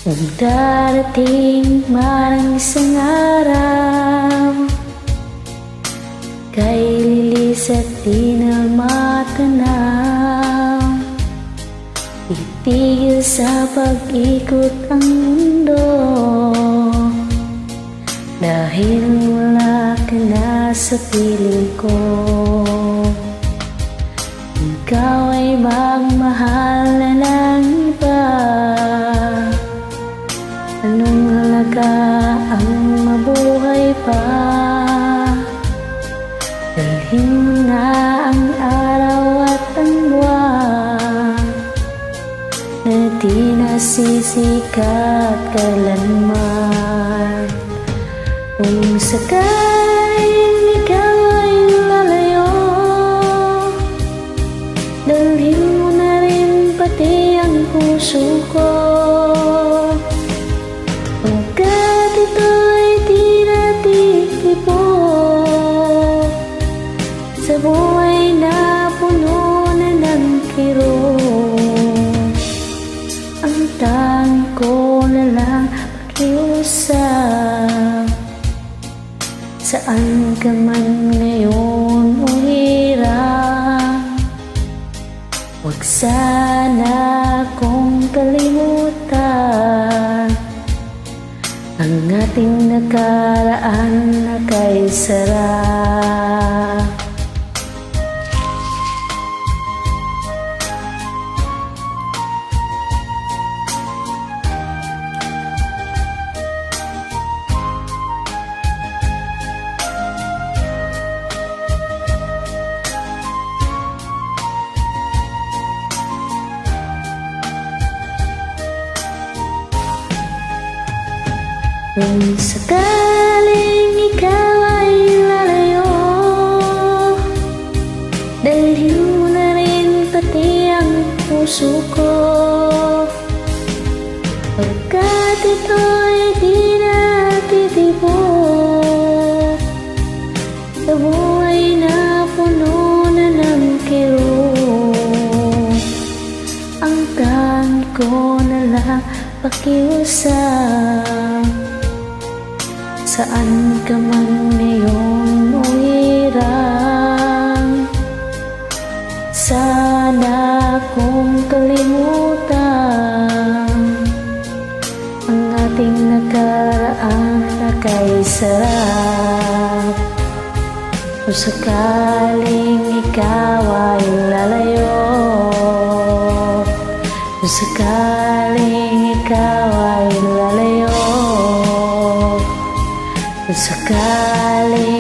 Kung darating man ang isang araw, kay lilis at di na matanaw, itigil sa pag-ikot ang mundo, dahil wala ka na sa piling ko. Ikaw ay magmahal na ng iba, anong halaga ang mabuhay pa? Dalhin mo na ang araw at ang buwan, na di nasisikat kailanman. Kung sakaling ikaw ay lalayo, dalhin mo na rin pati ang puso ko, pagkat ito'y di natitipo sa buhay na puno na ng kirot. Ang tangi ko na lang pakiusap, saan ka man ngayon o hirap, huwag sana kong kalimutan ang ating nakaraan na kay sarap. Kung sakaling ikaw ay lalayo, dalhin mo na rin pati ang puso ko, pagkat ito'y di natitipo sa buhay na puno na ng kirot. Ang tangi ko na lang pakiusap, saan ka man ngayon o hirap, sana kong kalimutan ang ating nakaraan na kay sarap. Kung sakaling ikaw ay lalayo, kung sakaling ikaw ay lalayo, kung sakaling